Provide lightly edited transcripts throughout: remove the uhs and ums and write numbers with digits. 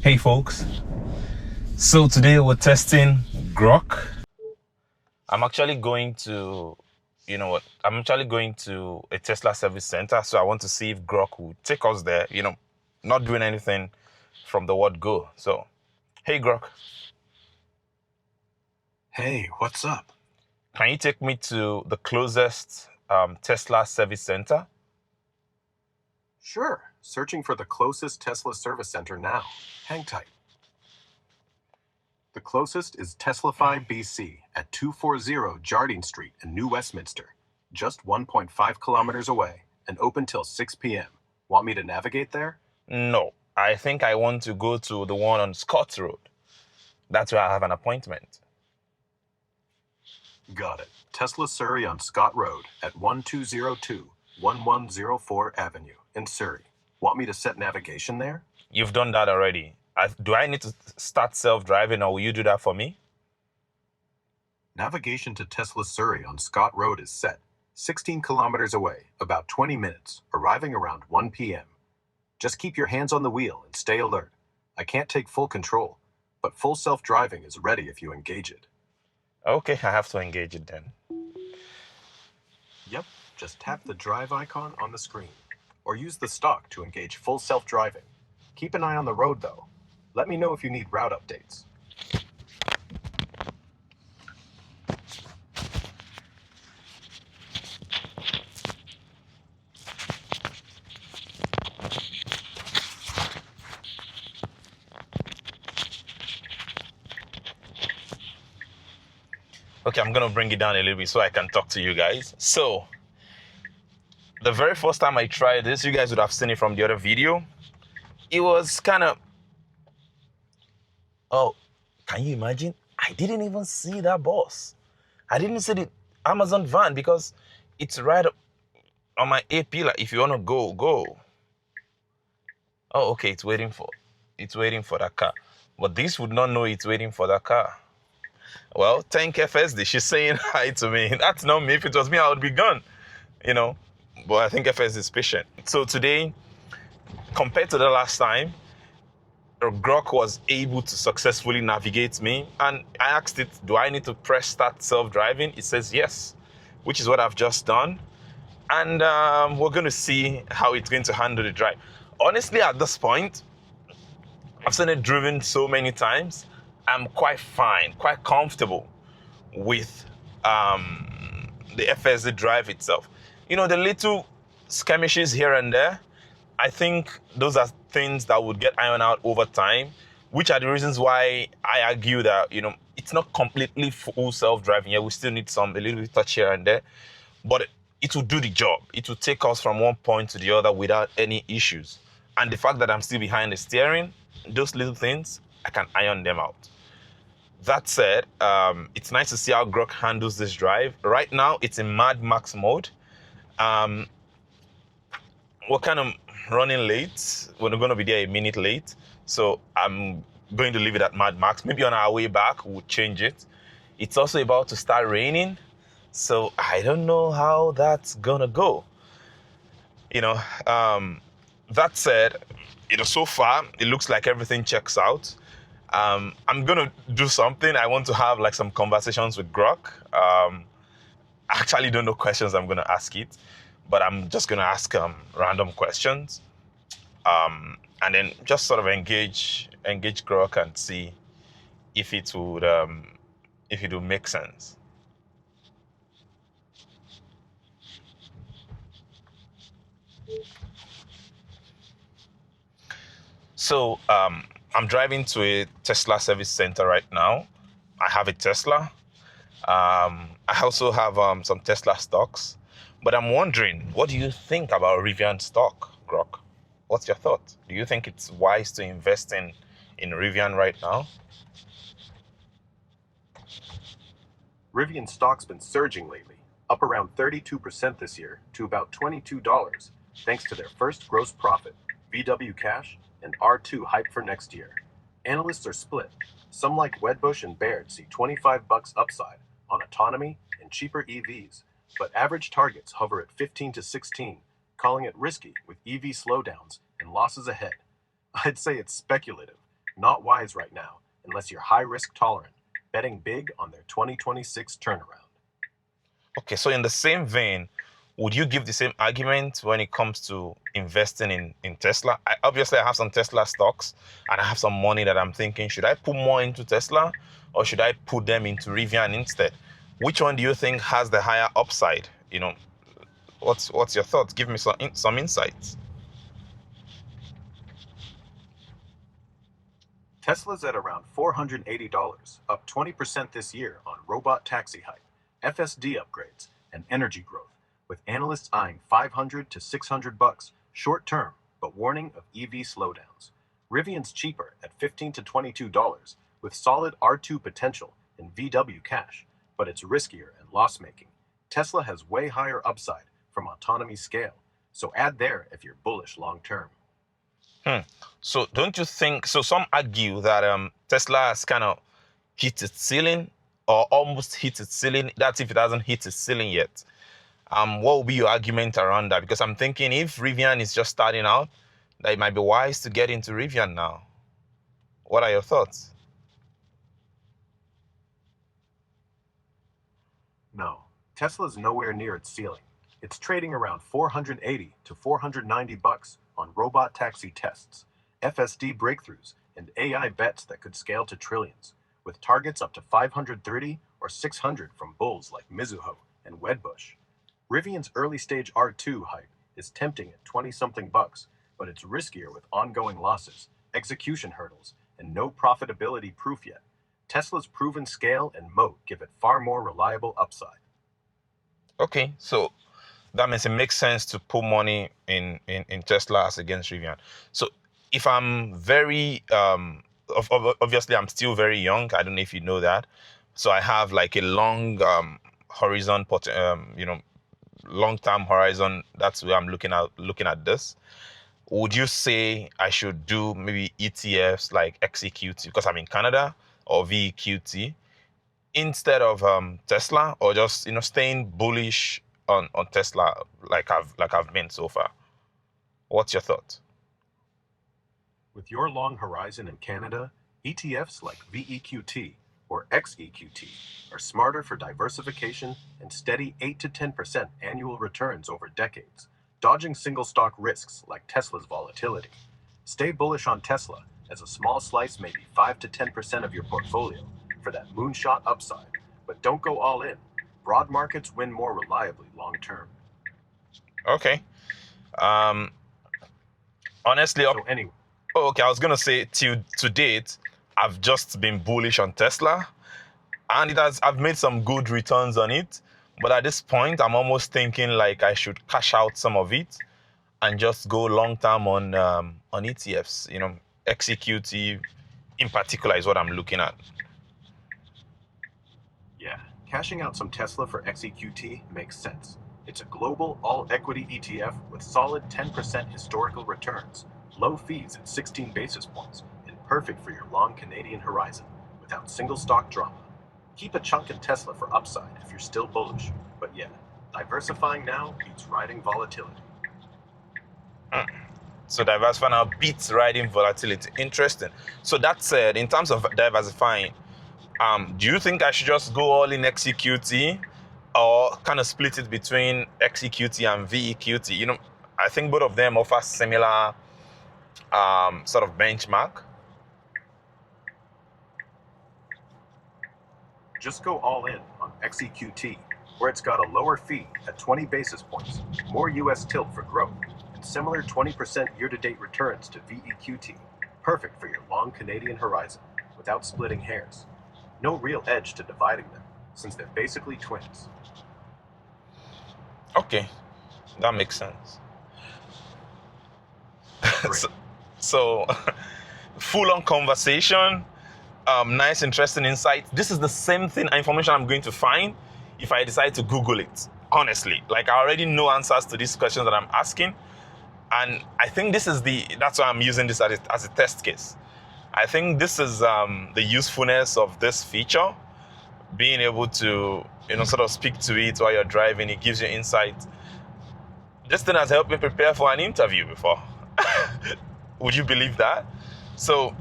Hey folks, so today we're testing Grok. I'm actually going to, I'm actually going to a Tesla service center. So I want to see if Grok will take us there, not doing anything from the word go. So, hey Grok, Hey, what's up? can you take me to the closest Tesla service center? Sure. Searching for the closest Tesla service center now. Hang tight. The closest is Teslafy BC at 240 Jardine Street in New Westminster, just 1.5 kilometers away and open till 6 p.m. Want me to navigate there? No, I think I want to go to the one on Scott Road. That's where I have an appointment. Got it. Tesla Surrey on Scott Road at 1202 1104 Avenue in Surrey. Want me to set navigation there? You've done that already. Do I need to start self-driving or will you do that for me? Navigation to Tesla Surrey on Scott Road is set. 16 kilometers away, about 20 minutes, arriving around 1 p.m. Just keep your hands on the wheel and stay alert. I can't take full control, but full self-driving is ready if you engage it. Okay, I have to engage it then. Yep, just tap the drive icon on the screen, or use the stalk to engage full self-driving. Keep an eye on the road though. Let me know if you need route updates. Okay, I'm gonna bring it down a little bit so I can talk to you guys. So, the very first time I tried this, you guys would have seen it from the other video. It was kind of, oh, can you imagine? I didn't even see that bus. I didn't see the Amazon van because it's right up on my A pillar. If you wanna go, go. Oh, okay, it's waiting for that car. But this would not know it's waiting for that car. Well, thank FSD. She's saying hi to me. That's not me. If it was me, I would be gone, But I think FSD is patient. So today, compared to the last time, Grock was able to successfully navigate me. And I asked it, do I need to press start self-driving? It says yes, which is what I've just done. And we're going to see how it's going to handle the drive. Honestly, at this point, I've seen it driven so many times. I'm quite fine, quite comfortable with the FSD drive itself. The little skirmishes here and there, I think those are things that would get ironed out over time, which are the reasons why I argue that, it's not completely full self-driving. Yeah, we still need a little bit touch here and there, but it will do the job. It will take us from one point to the other without any issues. And the fact that I'm still behind the steering, those little things, I can iron them out. That said, it's nice to see how Grok handles this drive. Right now, it's in Mad Max mode. We're kind of running late. We're going to be there a minute late. So I'm going to leave it at Mad Max. Maybe on our way back, we'll change it. It's also about to start raining. So I don't know how that's going to go. That said, so far, it looks like everything checks out. I'm going to do something. I want to have some conversations with Grock. I actually don't know questions I'm going to ask it, but I'm just going to ask random questions. And then just sort of engage Grock and see if it would make sense. So I'm driving to a Tesla service center right now. I have a Tesla. I also have some Tesla stocks. But I'm wondering, what do you think about Rivian stock, Grock? What's your thought? Do you think it's wise to invest in Rivian right now? Rivian stock's been surging lately, up around 32% this year to about $22, thanks to their first gross profit, VW cash, and R2 hype for next year. Analysts are split. Some like Wedbush and Baird see $25 upside on autonomy and cheaper EVs, but average targets hover at 15 to 16, calling it risky with EV slowdowns and losses ahead. I'd say it's speculative, Not wise right now, unless you're high risk tolerant, betting big on their 2026 turnaround. Okay, so in the same vein, would you give the same argument when it comes to investing in Tesla? Obviously, I have some Tesla stocks and I have some money that I'm thinking, should I put more into Tesla or should I put them into Rivian instead? Which one do you think has the higher upside? What's your thoughts? Give me some insights. Tesla's at around $480, up 20% this year on robot taxi hype, FSD upgrades, and energy growth, with analysts eyeing $500 to $600 short term, but warning of EV slowdowns. Rivian's cheaper at $15 to $22, with solid R2 potential in VW cash, but it's riskier and loss-making. Tesla has way higher upside from autonomy scale, so add there if you're bullish long term. So don't you think, so some argue that Tesla has kind of hit its ceiling or almost hit its ceiling. That's if it hasn't hit its ceiling yet. What will be your argument around that? Because I'm thinking if Rivian is just starting out, that it might be wise to get into Rivian now. What are your thoughts? No, Tesla's nowhere near its ceiling. It's trading around $480 to $490 on robot taxi tests, FSD breakthroughs, and AI bets that could scale to trillions, with targets up to 530 or 600 from bulls like Mizuho and Wedbush. Rivian's early-stage R2 hype is tempting at 20-something bucks, but it's riskier with ongoing losses, execution hurdles, and no profitability proof yet. Tesla's proven scale and moat give it far more reliable upside. Okay, so that means it makes sense to put money in Tesla as against Rivian. So if I'm very, obviously I'm still very young. I don't know if you know that. So I have like a long horizon, long-term horizon. That's where I'm looking at this. Would you say I should do maybe ETFs like XEQT because I'm in Canada or VEQT instead of Tesla, or just staying bullish on Tesla like I've been so far? What's your thought? With your long horizon in Canada, ETFs like VEQT or XEQT are smarter for diversification and steady 8 to 10% annual returns over decades, dodging single stock risks like Tesla's volatility. Stay bullish on Tesla, as a small slice may be 5 to 10% of your portfolio for that moonshot upside, but don't go all in. Broad markets win more reliably long term. Okay. Honestly, So anyway, okay, I was gonna say to date, I've just been bullish on Tesla, and I've made some good returns on it. But at this point, I'm almost thinking like I should cash out some of it and just go long term on ETFs. XEQT in particular is what I'm looking at. yeah, cashing out some Tesla for XEQT makes sense. It's a global all-equity ETF with solid 10% historical returns, low fees at 16 basis points, and perfect for your long Canadian horizon without single stock drama. Keep a chunk in Tesla for upside if you're still bullish, but yeah, diversifying now beats riding volatility. So diversifying now beats riding volatility. Interesting. So that said, in terms of diversifying, do you think I should just go all in XEQT or kind of split it between XEQT and VEQT? I think both of them offer similar sort of benchmark. Just go all in on XEQT, where it's got a lower fee at 20 basis points, more US tilt for growth, and similar 20% year-to-date returns to VEQT, perfect for your long Canadian horizon without splitting hairs. No real edge to dividing them, since they're basically twins. Okay, that makes sense. so full-on conversation, nice, interesting insight. This is the same information I'm going to find if I decide to Google it. Honestly, like I already know answers to these questions that I'm asking, and I think that's why I'm using this as a test case. I think this is the usefulness of this feature, being able to sort of speak to it while you're driving. It gives you insight. This thing has helped me prepare for an interview before. Would you believe that? So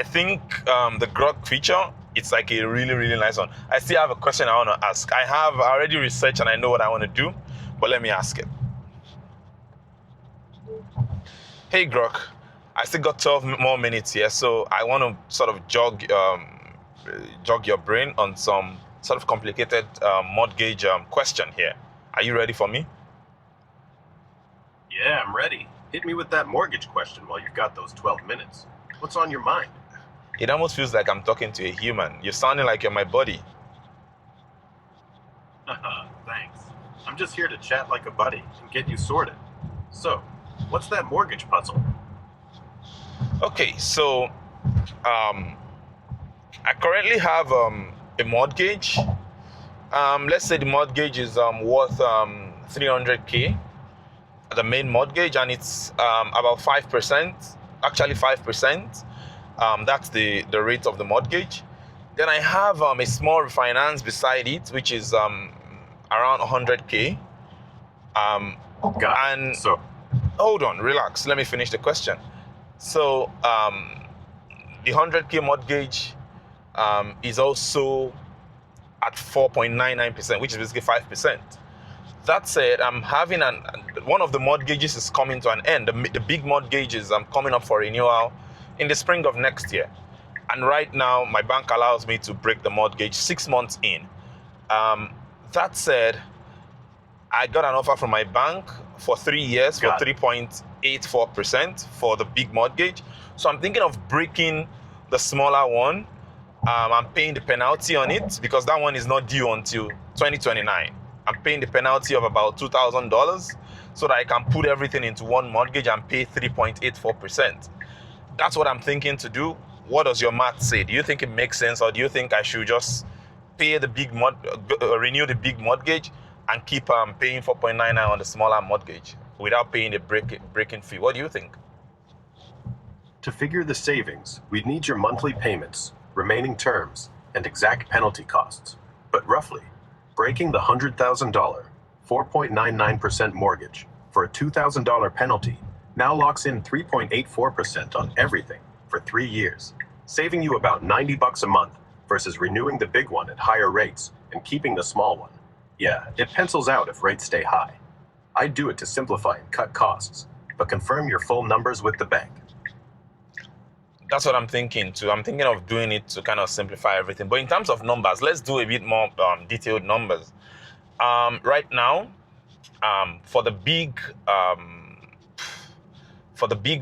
I think the Grok feature, it's like a really, really nice one. I still have a question I want to ask. I have already researched and I know what I want to do, but let me ask it. Hey Grok, I still got 12 more minutes here, so I want to sort of jog your brain on some sort of complicated mortgage question here. Are you ready for me? Yeah, I'm ready. Hit me with that mortgage question while you've got those 12 minutes. What's on your mind? It almost feels like I'm talking to a human. You're sounding like you're my buddy. Haha, thanks. I'm just here to chat like a buddy and get you sorted. So, what's that mortgage puzzle? Okay, so I currently have a mortgage. Let's say the mortgage is worth 300K, the main mortgage, and it's about 5%, actually 5%. That's the rate of the mortgage. Then I have a small refinance beside it, which is around 100K. Got And it. So, hold on, relax. Let me finish the question. So the 100K mortgage is also at 4.99%, which is basically 5%. That said, I'm having one of the mortgages is coming to an end. The big mortgages I'm coming up for renewal in the spring of next year. And right now, my bank allows me to break the mortgage 6 months in. That said, I got an offer from my bank for 3 years for 3.84% for the big mortgage. So I'm thinking of breaking the smaller one. I'm paying the penalty on it because that one is not due until 2029. I'm paying the penalty of about $2,000 so that I can put everything into one mortgage and pay 3.84%. That's what I'm thinking to do. What does your math say? Do you think it makes sense, or do you think I should just pay the renew the big mortgage and keep paying 4.99 on the smaller mortgage without paying the breaking fee? What do you think? to figure the savings, we'd need your monthly payments, remaining terms, and exact penalty costs. But roughly, breaking the $100,000, 4.99% mortgage for a $2,000 penalty now locks in 3.84% on everything for 3 years, saving you about $90 a month versus renewing the big one at higher rates and keeping the small one. Yeah, it pencils out if rates stay high. I'd do it to simplify and cut costs, but confirm your full numbers with the bank. That's what I'm thinking too. I'm thinking of doing it to kind of simplify everything. But in terms of numbers, let's do a bit more detailed numbers. Right now, for the big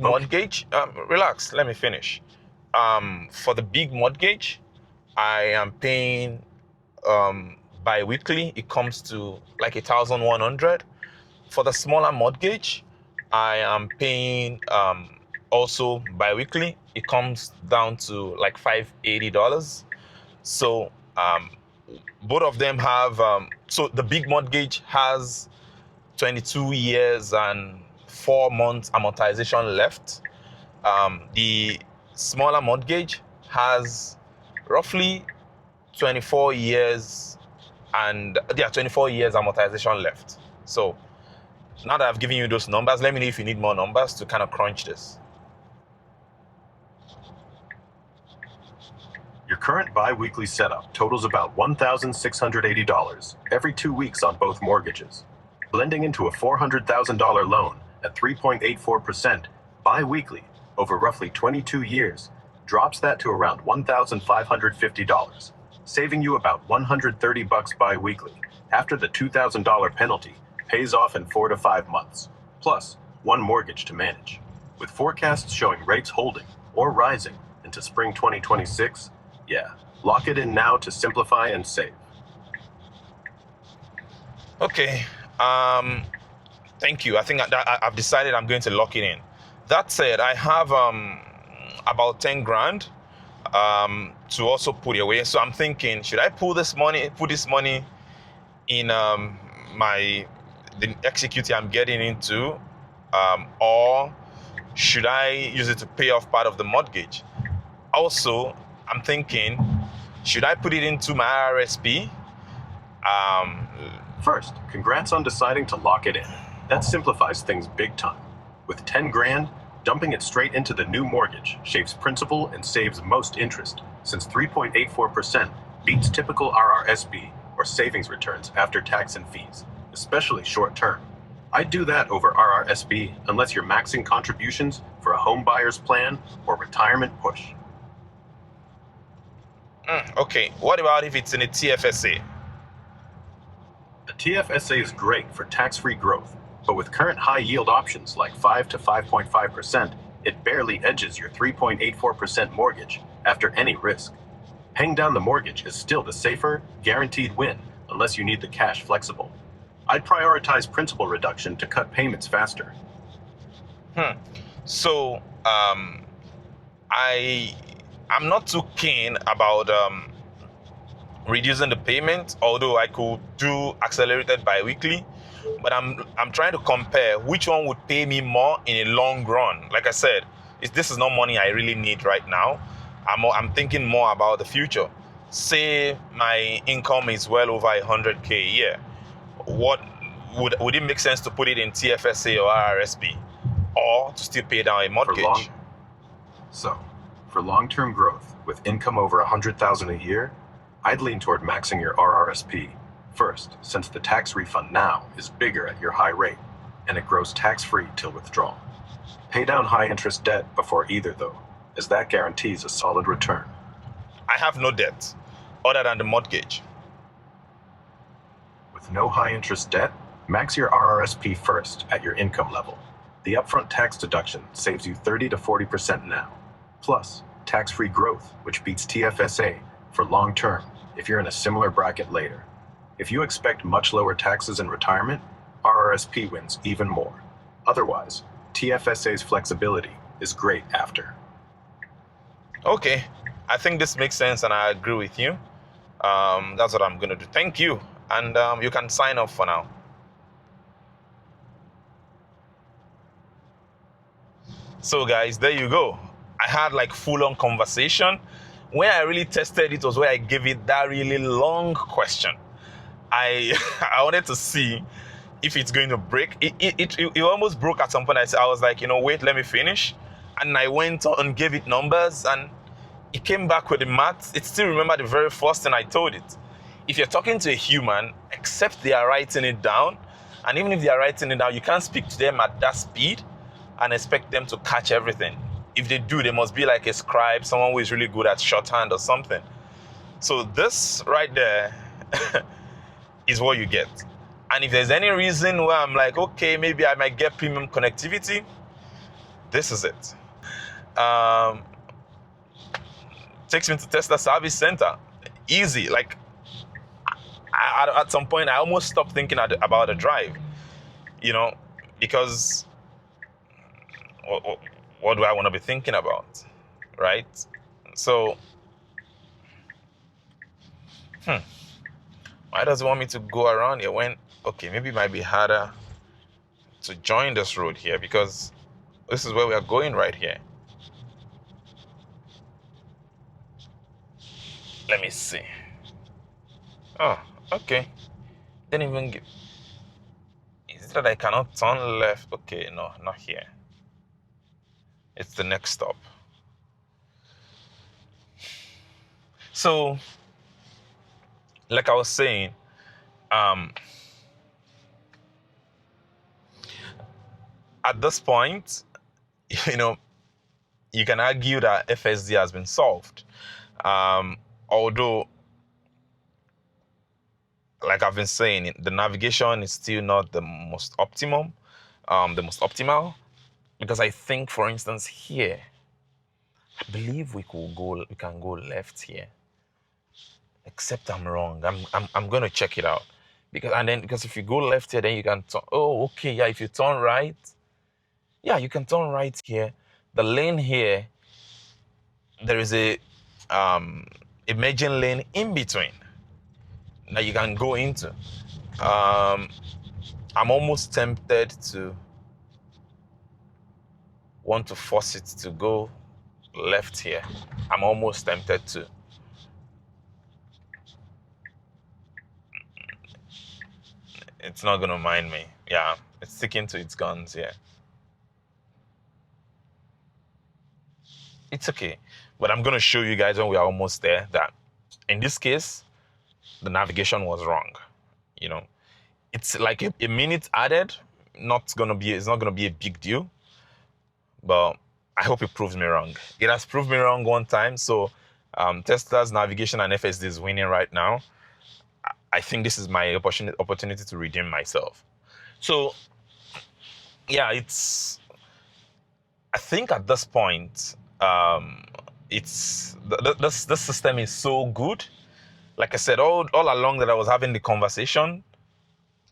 mortgage, relax. Let me finish. For the big mortgage, I am paying bi-weekly. It comes to like 1,100. For the smaller mortgage, I am paying also bi-weekly. It comes down to like $580. So both of them have so the big mortgage has 22 years and 4 months amortization left. The smaller mortgage has roughly 24 years and 24 years amortization left. So now that I've given you those numbers, let me know if you need more numbers to kind of crunch this. Your current bi-weekly setup totals about $1,680 every 2 weeks on both mortgages, blending into a $400,000 loan at 3.84% bi-weekly over roughly 22 years, drops that to around $1,550, saving you about $130 bi-weekly after the $2,000 penalty pays off in 4 to 5 months, plus one mortgage to manage. With forecasts showing rates holding or rising into spring 2026, yeah, lock it in now to simplify and save. Okay, thank you. I think I've decided I'm going to lock it in. That said, I have about 10 grand to also put away. So I'm thinking, should I put this money in the executive I'm getting into, or should I use it to pay off part of the mortgage? Also, I'm thinking, should I put it into my RSP? First, congrats on deciding to lock it in. That simplifies things big time. With 10 grand, Dumping it straight into the new mortgage shaves principal and saves most interest, since 3.84% beats typical RRSP or savings returns after tax and fees, especially short term. I'd do that over RRSP unless you're maxing contributions for a home buyer's plan or retirement push. Okay, what about if it's in a TFSA? The TFSA is great for tax-free growth, but with current high-yield options like 5 to 5.5%, it barely edges your 3.84% mortgage after any risk. Paying down the mortgage is still the safer, guaranteed win unless you need the cash flexible. I'd prioritize principal reduction to cut payments faster. So I'm not too keen about reducing the payment, although I could do accelerated bi-weekly. But I'm trying to compare which one would pay me more in a long run. Like I said, this is not money I really need right now. I'm thinking more about the future. Say my income is well over 100K a year. What would it make sense to put it in TFSA or RRSP, or to still pay down a mortgage? For long-term growth with income over 100,000 a year, I'd lean toward maxing your RRSP first, since the tax refund now is bigger at your high rate, and it grows tax-free till withdrawal. Pay down high-interest debt before either, though, as that guarantees a solid return. I have no debt other than the mortgage. With no high-interest debt, max your RRSP first at your income level. The upfront tax deduction saves you 30 to 40% now. Plus, tax-free growth, which beats TFSA for long-term if you're in a similar bracket later. If you expect much lower taxes in retirement, RRSP wins even more. Otherwise, TFSA's flexibility is great after. Okay, I think this makes sense and I agree with you. That's what I'm going to do. Thank you. And you can sign off for now. So guys, there you go. I had like full-on conversation. Where I really tested it was where I gave it that really long question. I wanted to see if it's going to break. It almost broke at some point. I was like, wait, let me finish. And I went on, gave it numbers, and it came back with the maths. It still remember the very first thing I told it. If you're talking to a human, except they are writing it down, and even if they are writing it down, you can't speak to them at that speed and expect them to catch everything. If they do, they must be like a scribe, someone who is really good at shorthand or something. So this right there is what you get. And if there's any reason where I'm like, okay, maybe I might get premium connectivity, this is it. Takes me to Tesla service center. Easy. Like, at some point, I almost stopped thinking about the drive, because what do I want to be thinking about, right? So, why does it want me to go around here when, okay, maybe it might be harder to join this road here because this is where we are going right here. Let me see. Oh, okay. Didn't even give. Is it that I cannot turn left? Okay, no, not here. It's the next stop. So, like I was saying, at this point, you can argue that FSD has been solved. Although, like I've been saying, the navigation is still not the most optimal, because I think, for instance, here, I believe we can go left here. Except I'm wrong. I'm going to check it out. Because if you go left here, then you can turn. Oh, okay, yeah, if you turn right, yeah, you can turn right here. The lane here, there is a emerging lane in between that you can go into. I'm almost tempted to want to force it to go left here. I'm almost tempted to. It's not going to mind me. Yeah, it's sticking to its guns here. it's okay. But I'm going to show you guys when we are almost there that in this case, the navigation was wrong. You know, it's like a minute added. It's not going to be a big deal. But I hope it proves me wrong. It has proved me wrong one time. So Tesla's navigation and FSD is winning right now. I think this is my opportunity to redeem myself. So yeah, I think at this point, this system is so good. Like I said, all along that I was having the conversation,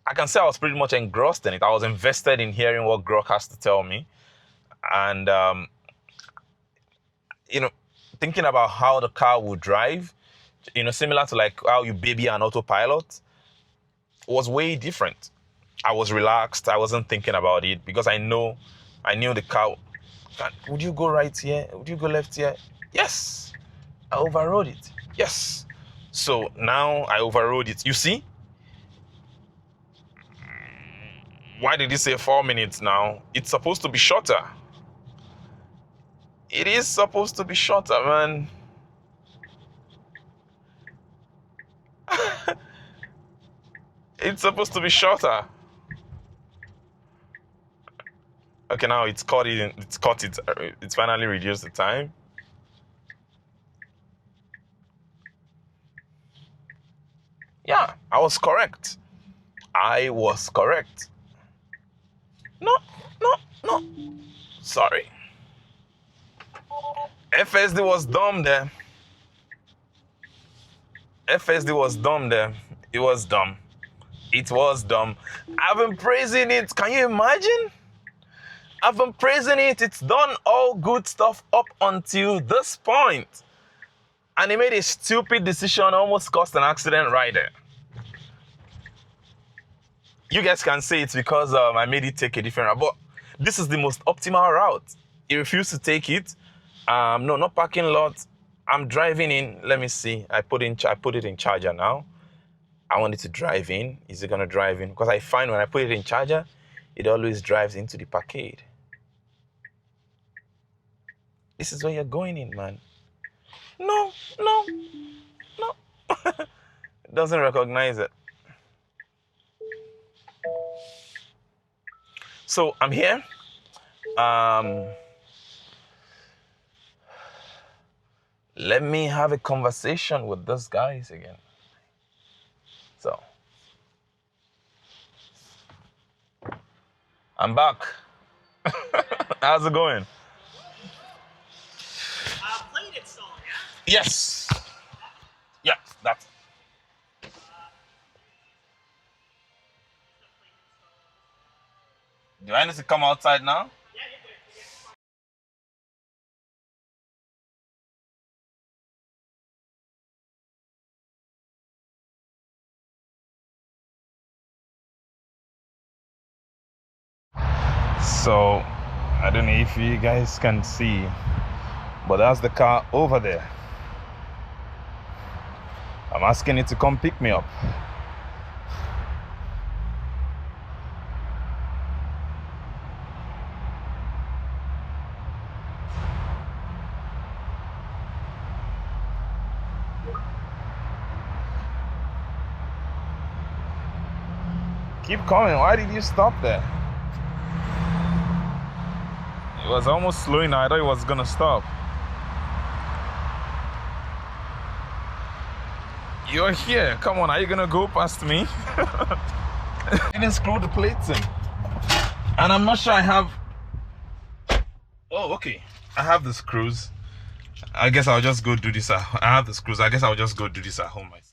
I can say I was pretty much engrossed in it. I was invested in hearing what Grock has to tell me. And, thinking about how the car would drive, similar to like how you baby an autopilot, was way different. I was relaxed. I wasn't thinking about it because I knew the car. Would you go right here? Would you go left here? Yes. I overrode it. Yes. So now I overrode it. You see? Why did it say 4 minutes now? It's supposed to be shorter. It is supposed to be shorter, man. It's supposed to be shorter. Okay, now it's finally reduced the time. Yeah, I was correct. No. Sorry. FSD was dumb there. It was dumb. I've been praising it. Can you imagine? I've been praising it. It's done all good stuff up until this point. And he made a stupid decision, almost caused an accident right there. You guys can say it's because I made it take a different route, but this is the most optimal route. He refused to take it. No, not parking lot. I'm driving in. Let me see. I put it in charger now. I want it to drive in. Is it gonna drive in? Because I find when I put it in charger, it always drives into the parkade. This is where you're going in, man. No. It doesn't recognize it. So I'm here. Let me have a conversation with these guys again. So I'm back. How's it going? Plate installed, yeah? Yes. Yeah, that's. Do I need to come outside now? Yeah, you're good. So, I don't know if you guys can see, but that's the car over there. I'm asking it to come pick me up. Keep coming. Why did you stop there? It was almost slowing. I thought it was gonna stop. You're here. Come on, are you gonna go past me? I didn't screw the plates in. And I'm not sure I have. Oh, okay. I have the screws. I guess I'll just go do this. I have the screws. I guess I'll just go do this at home myself.